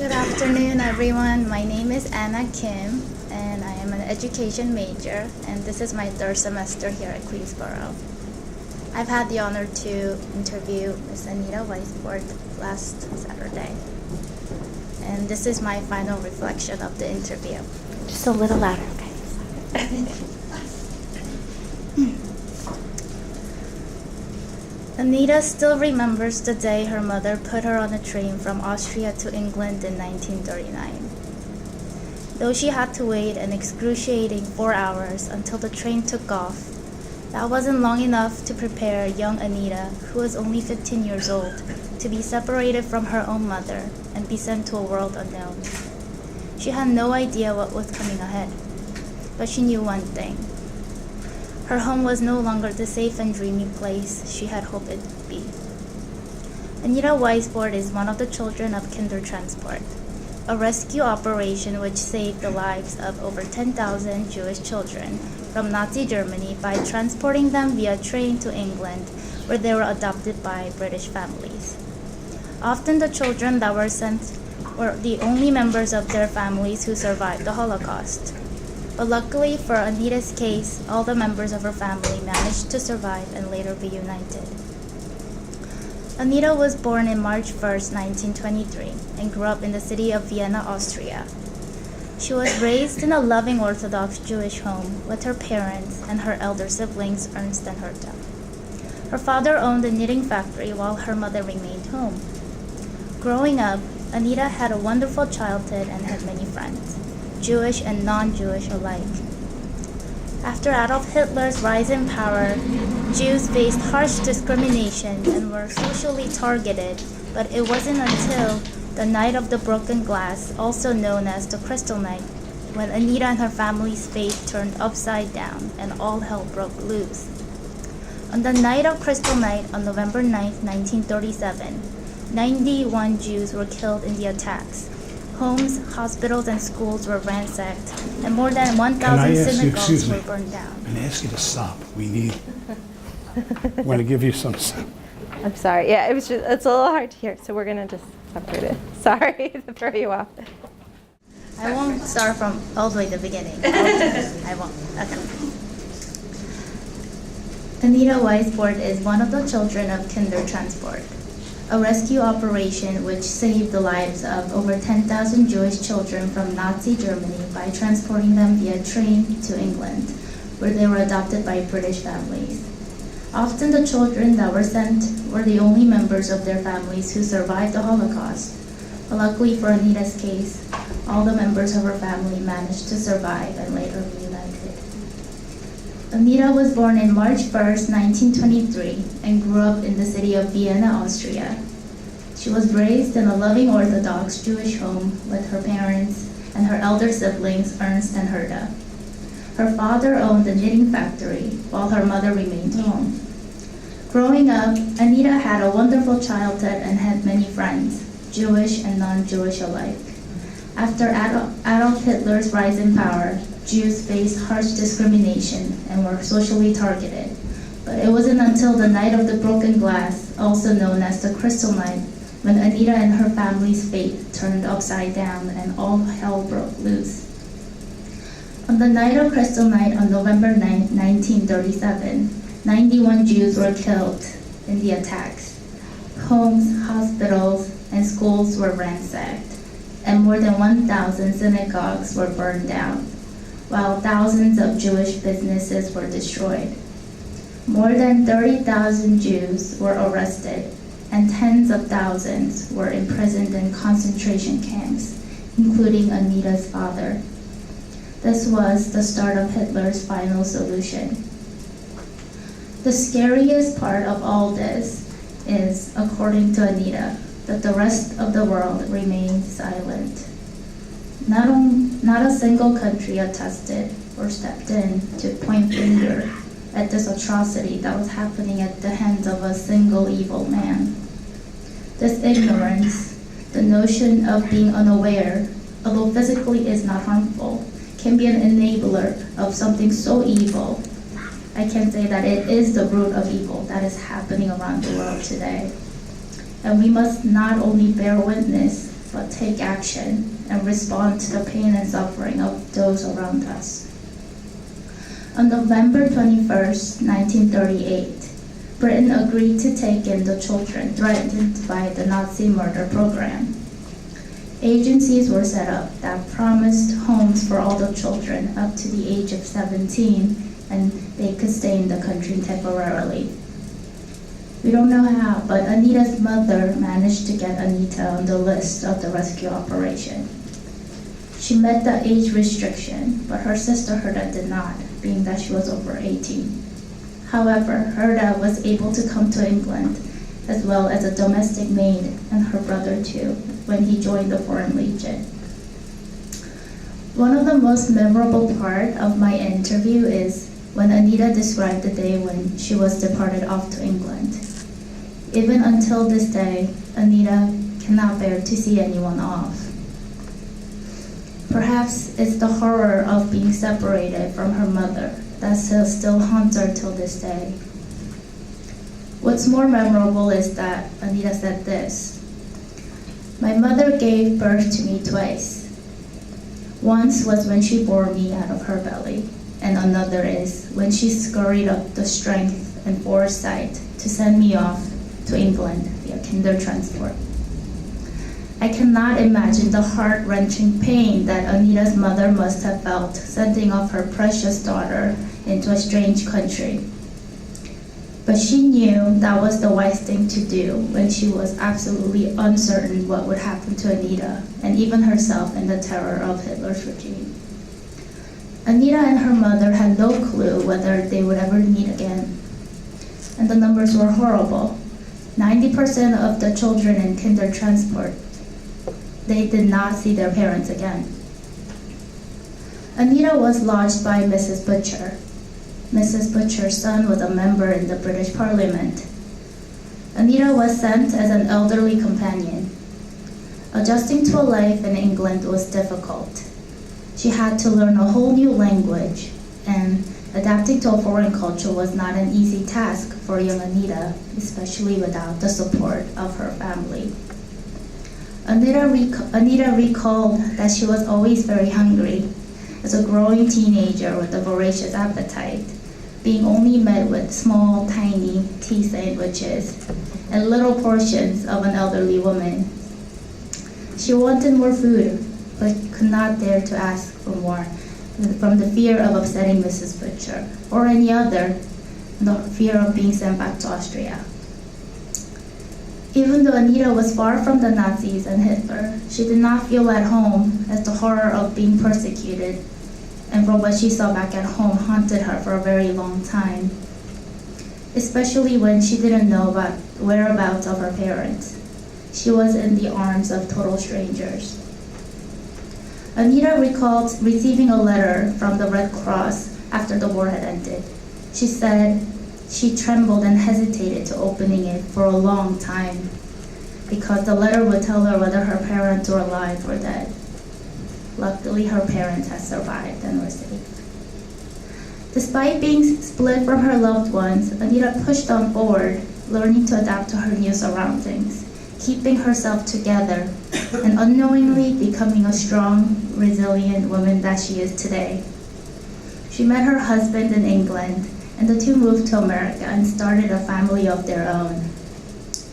Good afternoon, everyone. My name is Anna Kim, and I am an education major, and this is my third semester here at Weisbord. I've had the honor to interview Miss Anita Weisbord last Saturday, and this is my final reflection of the interview. Just a little louder, okay? Anita still remembers the day her mother put her on a train from Austria to England in 1939. Though she had to wait an excruciating 4 hours until the train took off, that wasn't long enough to prepare young Anita, who was only 15 years old, to be separated from her own mother and be sent to a world unknown. She had no idea what was coming ahead, but she knew one thing. Her home was no longer the safe and dreamy place she had hoped it would be. Anita Weisbord is one of the children of Kindertransport, a rescue operation which saved the lives of over 10,000 Jewish children from Nazi Germany by transporting them via train to England, where they were adopted by British families. Often the children that were sent were the only members of their families who survived the Holocaust. But luckily for Anita's case, all the members of her family managed to survive and later be united. Anita was born on March 1st, 1923, and grew up in the city of Vienna, Austria. She was raised in a loving Orthodox Jewish home with her parents and her elder siblings, Ernst and Herta. Her father owned a knitting factory while her mother remained home. Growing up, Anita had a wonderful childhood and had many friends, Jewish and non-Jewish alike. After Adolf Hitler's rise in power, Jews faced harsh discrimination and were socially targeted, but it wasn't until the Night of the Broken Glass, also known as the Crystal Night, when Anita and her family's fate turned upside down and all hell broke loose. On the night of Crystal Night on November 9, 1937, 91 Jews were killed in the attacks. Homes, hospitals, and schools were ransacked, and more than 1,000 synagogues were burned down. I'm going to ask you to stop. I want to give you some. I'm sorry. Yeah, it's a little hard to hear, so we're going to just separate it. Sorry to throw you off. I won't start from all the way to the beginning. I won't. Okay. Anita Weisbord is one of the children of Kindertransport, a rescue operation which saved the lives of over 10,000 Jewish children from Nazi Germany by transporting them via train to England, where they were adopted by British families. Often the children that were sent were the only members of their families who survived the Holocaust. But luckily for Anita's case, all the members of her family managed to survive and later reunited. Anita was born on March 1st, 1923, and grew up in the city of Vienna, Austria. She was raised in a loving Orthodox Jewish home with her parents and her elder siblings, Ernst and Herta. Her father owned a knitting factory while her mother remained home. Growing up, Anita had a wonderful childhood and had many friends, Jewish and non-Jewish alike. After Adolf Hitler's rise in power, Jews faced harsh discrimination and were socially targeted. But it wasn't until the Night of the Broken Glass, also known as the Crystal Night, when Anita and her family's fate turned upside down and all hell broke loose. On the night of Crystal Night on November 9, 1937, 91 Jews were killed in the attacks. Homes, hospitals, and schools were ransacked, and more than 1,000 synagogues were burned down, while thousands of Jewish businesses were destroyed. More than 30,000 Jews were arrested, and tens of thousands were imprisoned in concentration camps, including Anita's father. This was the start of Hitler's final solution. The scariest part of all this is, according to Anita, that the rest of the world remained silent. Not a single country attested or stepped in to point finger at this atrocity that was happening at the hands of a single evil man. This ignorance, the notion of being unaware, although physically is not harmful, can be an enabler of something so evil. I can say that it is the root of evil that is happening around the world today. And we must not only bear witness, but take action and respond to the pain and suffering of those around us. On November 21st, 1938, Britain agreed to take in the children threatened by the Nazi murder program. Agencies were set up that promised homes for all the children up to the age of 17, and they could stay in the country temporarily. We don't know how, but Anita's mother managed to get Anita on the list of the rescue operation. She met the age restriction, but her sister Herda did not, being that she was over 18. However, Herda was able to come to England, as well as a domestic maid and her brother too, when he joined the Foreign Legion. One of the most memorable part of my interview is when Anita described the day when she was departed off to England. Even until this day, Anita cannot bear to see anyone off. Perhaps it's the horror of being separated from her mother that still haunts her till this day. What's more memorable is that Anita said this: "My mother gave birth to me twice. Once was when she bore me out of her belly, and another is when she scurried up the strength and foresight to send me off to England via kinder transport." I cannot imagine the heart-wrenching pain that Anita's mother must have felt sending off her precious daughter into a strange country. But she knew that was the wise thing to do when she was absolutely uncertain what would happen to Anita and even herself in the terror of Hitler's regime. Anita and her mother had no clue whether they would ever meet again. And the numbers were horrible. 90% of the children in kinder transport, they did not see their parents again. Anita was lodged by Mrs. Butcher. Mrs. Butcher's son was a member in the British Parliament. Anita was sent as an elderly companion. Adjusting to a life in England was difficult. She had to learn a whole new language, and adapting to a foreign culture was not an easy task for young Anita, especially without the support of her family. Anita recalled that she was always very hungry. As a growing teenager with a voracious appetite, being only met with small, tiny tea sandwiches and little portions of an elderly woman. She wanted more food, but could not dare to ask for more, from the fear of upsetting Mrs. Butcher or any other, the fear of being sent back to Austria. Even though Anita was far from the Nazis and Hitler, she did not feel at home, as the horror of being persecuted and from what she saw back at home haunted her for a very long time, especially when she didn't know about whereabouts of her parents. She was in the arms of total strangers. Anita recalled receiving a letter from the Red Cross after the war had ended. She said she trembled and hesitated to opening it for a long time because the letter would tell her whether her parents were alive or dead. Luckily, her parents had survived and were safe. Despite being split from her loved ones, Anita pushed on forward, learning to adapt to her new surroundings, keeping herself together, and unknowingly becoming a strong, resilient woman that she is today. She met her husband in England, and the two moved to America and started a family of their own.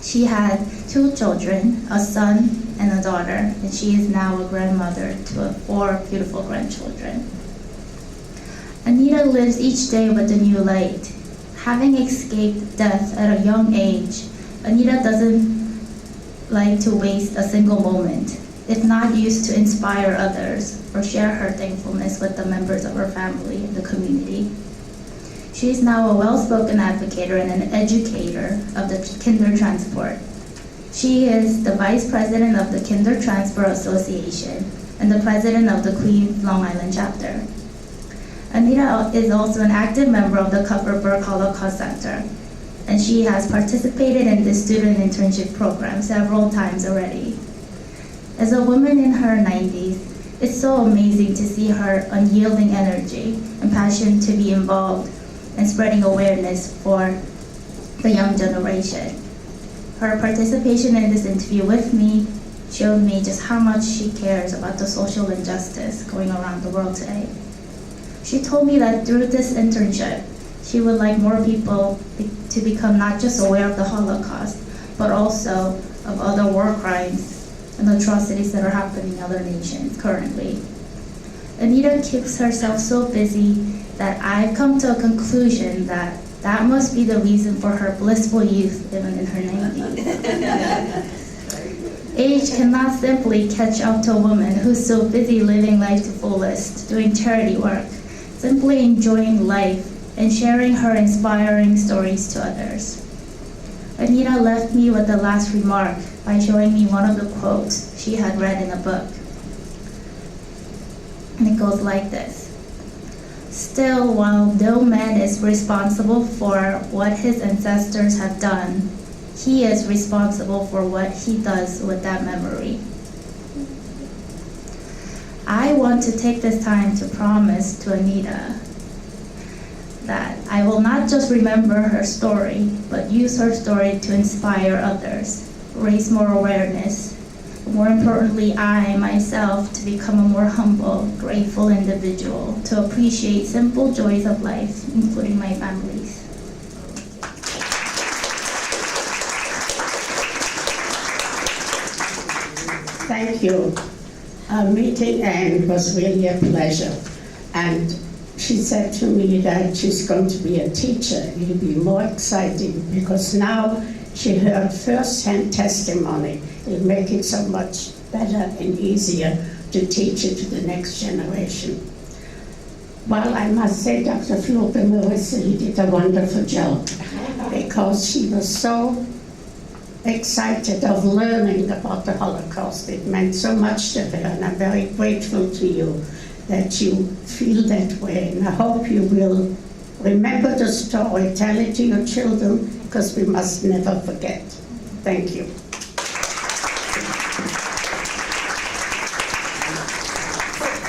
She had 2 children, a son and a daughter, and she is now a grandmother to 4 beautiful grandchildren. Anita lives each day with a new light. Having escaped death at a young age, Anita doesn't like to waste a single moment, if not used to inspire others or share her thankfulness with the members of her family and the community. She is now a well-spoken advocate and an educator of the kinder transport. She is the Vice President of the Kinder Transport Association and the President of the Queens Long Island chapter. Anita is also an active member of the Kupferberg Holocaust Center, and she has participated in the student internship program several times already. As a woman in her 90s, it's so amazing to see her unyielding energy and passion to be involved and spreading awareness for the young generation. Her participation in this interview with me showed me just how much she cares about the social injustice going around the world today. She told me that through this internship, she would like more people to become not just aware of the Holocaust, but also of other war crimes and atrocities that are happening in other nations currently. Anita keeps herself so busy that I've come to a conclusion that that must be the reason for her blissful youth even in her 90s. Age cannot simply catch up to a woman who's so busy living life to fullest, doing charity work, simply enjoying life and sharing her inspiring stories to others. Anita left me with the last remark by showing me one of the quotes she had read in a book. And it goes like this. Still, while no man is responsible for what his ancestors have done, he is responsible for what he does with that memory. I want to take this time to promise to Anita that I will not just remember her story, but use her story to inspire others, raise more awareness. More importantly, I myself to become a more humble, grateful individual, to appreciate simple joys of life, including my family's. Thank you. Our meeting Anne was really a pleasure. And she said to me that she's going to be a teacher. It'll be more exciting because now she heard first-hand testimony. It'll make it so much better and easier to teach it to the next generation. Well, I must say Dr. Floke-Marissa, you did a wonderful job because she was so excited of learning about the Holocaust. It meant so much to her, and I'm very grateful to you that you feel that way. And I hope you will remember the story, tell it to your children, because we must never forget. Thank you.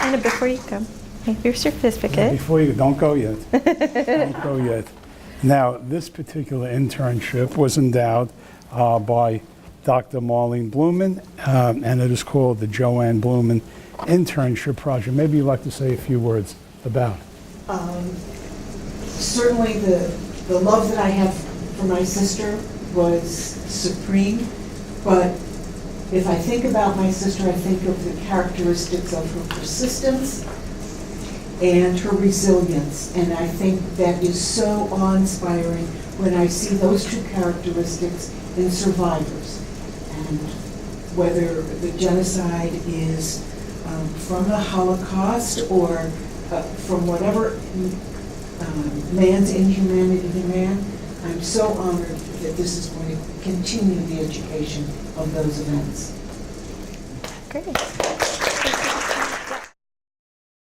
Anna, before you go, here's your certificate. Before you, don't go yet. Don't go yet. Now, this particular internship was endowed by Dr. Marlene Blumen, and it is called the Joanne Blumen Internship Project. Maybe you'd like to say a few words about it. Certainly the love that I have for my sister was supreme, but if I think about my sister, I think of the characteristics of her persistence and her resilience, and I think that is so awe-inspiring when I see those two characteristics in survivors. And whether the genocide is from the Holocaust or from whatever man's inhumanity demand, I'm so honored that this is going to continue the education of those events. Great.